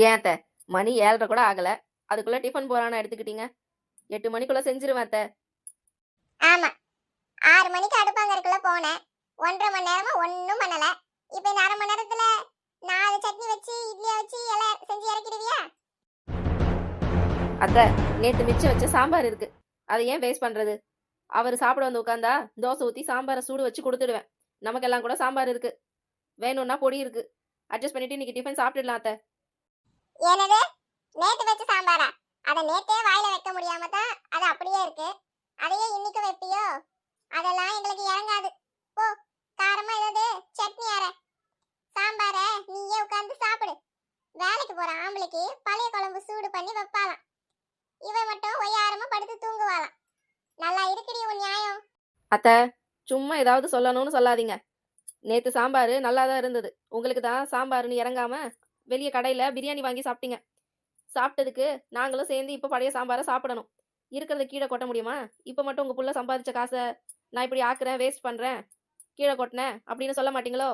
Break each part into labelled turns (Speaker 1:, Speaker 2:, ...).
Speaker 1: ஏன் அத்தை? மணி 7:30 கூட ஆகல. அதுக்குள்ள டிஃபன் போறான்னு எடுத்துக்கிட்டீங்க. 8 மணிக்குள்ள செஞ்சிருவேன் அத்தை.
Speaker 2: ஆமா, 6 மணிக்கு அடுப்பாங்கறக்குள்ள போனேன். 1.5 மணி நேரமா ஒன்னும் பண்ணல. இப்போ இந்த 1/2 மணி நேரத்துல 4 சட்னி வச்சு இட்லியா வச்சு எல்லாம் செஞ்சு இறக்கிடுவியா?
Speaker 1: அத்தை, நேத்து மிச்சம் வச்ச சாம்பார் இருக்கு. அதை ஏன் வேஸ்ட் பண்றது? அவர் சாப்பிட வந்து உட்கார்ந்தா தோசை ஊத்தி சாம்பாரை சூடு வச்சு கொடுத்துடுவேன். நமக்கெல்லாம் கூட சாம்பார் இருக்கு. வேணும்னா பொடி இருக்கு. அட்ஜஸ்ட் பண்ணிட்டு இன்னைக்கு டிஃபன் சாப்பிட்டுடலாம் அத்தை.
Speaker 2: என்னது? நேத்து வச்ச சாம்பாரா? அத நேத்தே வாயில வைக்க முடியாம தான் அது அப்படியே இருக்கு. அதையே இன்னைக்கு வைப்பியோ? அதெல்லாம் எங்களுக்கு இறங்காது. போ, காரமா ஏதாவது சட்னி அரை. சாம்பார நீயே உட்கார்ந்து சாப்பிடு. வேலைக்கு போற ஆம்பளைக்கு பழைய குழம்பு சூடு பண்ணி வைப்பாளாம். இவன் மட்டும் ஒய்யாரமா படுத்து தூங்குவாளாம். நல்லா இருக்குடி உன் நியாயம்.
Speaker 1: அத்தை, சும்மா ஏதாவது சொல்லணும்னு சொல்லாதீங்க. நேத்து சாம்பார் நல்லா தான் இருந்தது. உங்களுக்கு தான் சாம்பார்னு இறங்காம வெளியே கடையில பிரியாணி வாங்கி சாப்பிட்டீங்க. சாப்பிட்டதுக்கு நாங்களும் சேர்ந்து இப்ப பழைய சாம்பாரை சாப்பிடணும். இருக்கிறத கீழே கொட்ட முடியுமா? இப்ப மட்டும் உங்க புள்ள சம்பாதிச்ச காசை நான் இப்படி ஆக்குறேன், வேஸ்ட் பண்றேன், கீழே கொட்டினேன் அப்படின்னு சொல்ல மாட்டீங்களோ?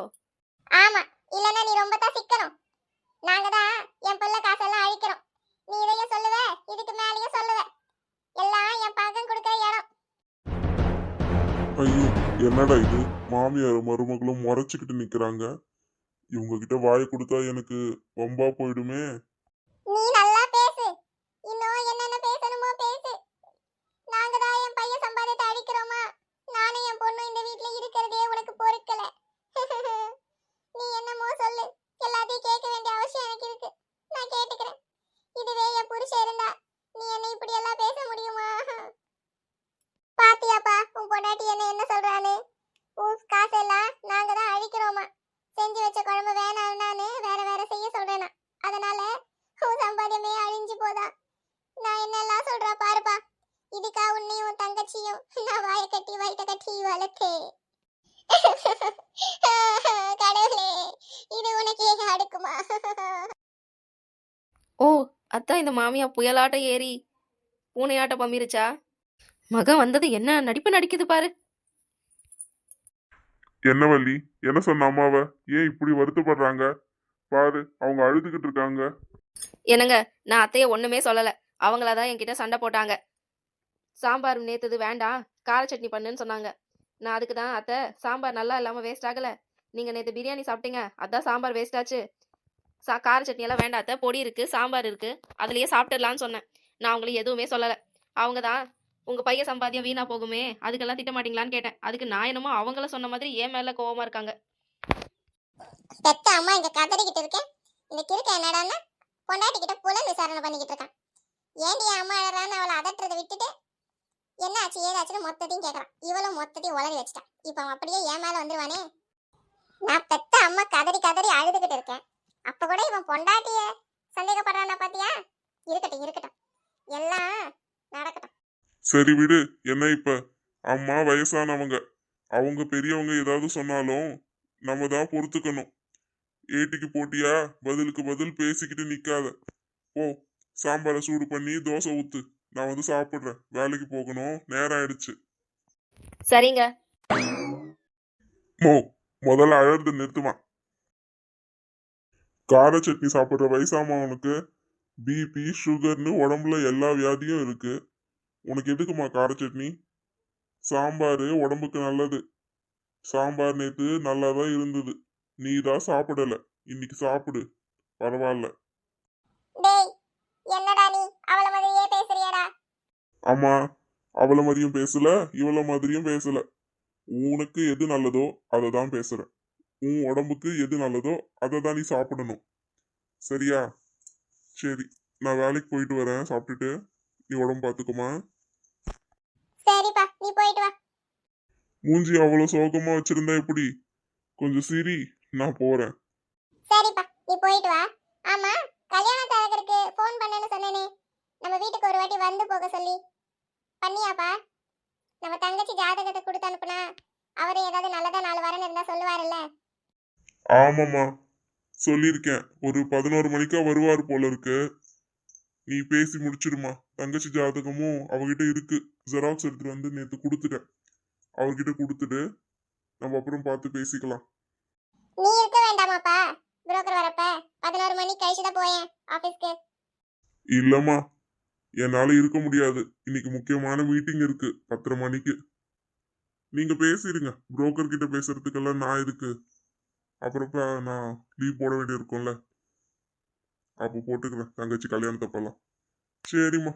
Speaker 2: ஆமா, இல்லன்னா நீ ரொம்ப தான் சிக்கணும். நாங்க தான் என் பிள்ளை காசெல்லாம் அழிக்கிறோம். நீ இதையும் சொல்லுவ, இதுக்கு மேலேயும் சொல்லுவ. எல்லாம் என் பக்கம் கொடுக்கிற இடம்.
Speaker 3: ஐயோ, என்னடா இது? மாமியார் மருமகளும் முறைச்சுக்கிட்டு நிக்கிறாங்க. இவங்க கிட்ட வாயை கொடுத்தா எனக்கு வம்பா போயிடுமே.
Speaker 2: நீ நல்லா பேசு. இன்னும் என்னென்ன பேசணுமோ பேசு. நாங்க தான் என் பையன் சம்பாதித்து அழிக்கிறோமா? நானும் என் பொண்ணு இந்த வீட்ல இருக்கிறதே உனக்கு பொறுக்கல. நீ என்னமோ சொல்லு. எல்லாத்தையும் கேட்க வேண்டிய அவசியம் எனக்கு இருக்கு. நான் கேட்டுக்கிறேன். இதுவே என் புருஷன் இருந்தா நீ என்ன இப்படி எல்லாம் பேச முடியுமா? பாத்தியாப்பா உன் பொண்டாட்டி என்ன சொல்றானு? உன் காசெல்லாம் நாங்க தான் அழிக்கிறோமா? செஞ்சு வச்ச குழம்பு வேணான்னு வேற வேற செய்ய சொல்றேனா? அதனால உன் சம்பாத்தியமே அழிஞ்சு போதா? நான் என்னெல்லாம் சொல்றா பாருப்பா. இதுக்கா உன்னையும் உன் தங்கச்சியும் நான் வாயை கட்டி வயிற்ற கட்டி வளர்த்தேன். கடவுளே, இது உனக்கு அடுக்குமா?
Speaker 1: ஓ, அத்தான் இந்த மாமியா புயலாட்டம் ஏறி பூனையாட்டம் பம்பிருச்சா? மகன் வந்தது என்ன நடிப்பு நடிக்குது பாரு.
Speaker 3: என்ன வள்ளி, என்ன சொன்ன அம்மாவ? ஏன் இப்படி வருத்தப்படுறாங்க? பாரு, அவங்க அழுதுகிட்டு இருக்காங்க.
Speaker 1: என்னங்க, நான் அத்தைய ஒண்ணுமே சொல்லல. அவங்களாதான் என்கிட்ட சண்டை போட்டாங்க. சாம்பார் நேத்துது வேண்டாம், கார சட்னி பண்ணுன்னு சொன்னாங்க. நான் அதுக்கு தான் அத்தை, சாம்பார் நல்லா இல்லாம வேஸ்ட் ஆகல, நீங்க நேத்து பிரியாணி சாப்பிட்டீங்க, அதான் சாம்பார் வேஸ்ட் ஆச்சு. கார சட்னி எல்லாம் வேண்டாம் அத்தை, பொடி இருக்கு, சாம்பார் இருக்கு, அதுலயே சாப்பிட்டுடலான்னு சொன்னேன். நான் அவங்களுக்கு எதுவுமே சொல்லல. அவங்க தான் உங்க பையன் சம்பாத்தியம் வீணா போகுமே, அதுக்கெல்லாம் திட்ட மாட்டீங்களான்னு கேட்டேன். அதுக்கு நான் என்னமோ அவங்கள சொன்ன மாதிரி ஏன் மேல கோவமா இருக்காங்க.
Speaker 2: பெத்த அம்மா இங்க கதறிக்கிட்டு இருக்கேன். இந்த கிறுக்க என்னடான்னா பொண்டாட்டி கிட்ட புலன் விசாரணை பண்ணிக்கிட்டு இருக்கான். ஏண்டி அம்மா அழறான்னு அவளை அதட்டுறதை விட்டுட்டு என்ன ஆச்சு ஏதாச்சுன்னு மொத்தத்தையும் கேட்கறான். இவளும் மொத்தத்தையும் உளறி வச்சுட்டான். இப்ப அவன் அப்படியே என் மேல வந்துருவானே. நான் பெத்த அம்மா கதறி கதறி அழுதுகிட்டு இருக்கேன். அப்ப கூட இவன் பொண்டாட்டிய சந்தேகப்படுறானா பாத்தியா? இருக்கட்டும் இருக்கட்டும், எல்லாம் நடக்கட்டும்.
Speaker 3: சரி விடு. என்ன இப்ப? அம்மா வயசானவங்க, அவங்க பெரியவங்க ஏதாவது சொன்னாலும் நம்ம தான் பொறுத்துக்கணும். ஏட்டிக்கு போட்டியா பதிலுக்கு பதில் பேசிக்கிட்டு நிக்காத. ஓ, சாம்பாரை சூடு பண்ணி தோசை ஊத்து. நான் வந்து சாப்பிடுறேன். வேலைக்கு போகணும், நேரம் ஆயிடுச்சு.
Speaker 1: சரிங்க.
Speaker 3: மோ, முதல்ல அழறது நிறுத்துமா? கார சட்னி சாப்பிடுற வயசாமா உனக்கு? பிபி சுகர்னு உடம்புல எல்லா வியாதியும் இருக்கு. உனக்கு எதுக்குமா கார சட்னி? சாம்பார் உடம்புக்கு நல்லது. சாம்பார் நேத்து நல்லாதான் இருந்தது. நீ தான் சாப்பிடல. இன்னைக்கு சாப்பிடு, பரவாயில்ல.
Speaker 2: டேய், என்னடா நீ அவள மாதிரியே பேசுறியடா?
Speaker 3: ஆமா, அவள மாதிரியும் பேசல, இவள மாதிரியும் பேசல. உனக்கு எது நல்லதோ அதை தான் பேசுறேன். உன் உடம்புக்கு எது நல்லதோ அதை தான் நீ சாப்பிடணும். சரியா? சரி, நான் வேலைக்கு போயிட்டு வரேன். சாப்பிட்டுட்டு நீ உடம்பு பார்த்துக்குமா?
Speaker 2: சரிப்பா, நீ போயிட்டு வா.
Speaker 3: மூஞ்சி அவ்வளவு சோகமா வச்சிருந்தா எப்படி? கொஞ்சம் சிரி, நான் போறேன்.
Speaker 2: சரிப்பா, நீ போயிட்டு வா. ஆமா, கல்யாண தரகருக்கு ஃபோன் பண்ணேன்னு சொன்னேனே, நம்ம வீட்டுக்கு ஒரு வாட்டி வந்து போக சொல்லி பண்ணியாப்பா? நம்ம தங்கச்சி ஜாதகத்தை கொடுத்து அனுப்புனா அவரு ஏதாவது நல்லதா 4 வரன்னு இருந்தா சொல்லுவாருல்ல.
Speaker 3: ஆமாம்மா, சொல்லியிருக்கேன். ஒரு 11 மணிக்கா வருவார் போல இருக்கு. நீ பேசி முடிச்சிடுமா. தங்கச்சி ஜாதகமும் அவகிட்ட இருக்கு. ஜெராக்ஸ் எடுத்துட்டு வந்து நேத்து கொடுத்துட்டேன். அவர்கிட்ட கொடுத்துட்டு நம்ம அப்புறம் பார்த்து பேசிக்கலாம்.
Speaker 2: நீ இருக்க வேண்டாமாப்பா, புரோக்கர் வரப்ப 11 மணி கழிச்சு தான் போயேன் ஆபீஸ்க்கு.
Speaker 3: இல்லம்மா, என்னால இருக்க முடியாது. இன்னைக்கு முக்கியமான மீட்டிங் இருக்கு 10:30 மணிக்கு. நீங்க பேசிடுங்க. புரோக்கர் கிட்ட பேசுறதுக்கெல்லாம் நான் எதுக்கு? அப்புறம் நான் லீவ் போட வேண்டியிருக்கும்ல. அப்போ போட்டுக்கிறேன் தங்கச்சி கல்யாணத்தப்பெல்லாம். சரிம்மா,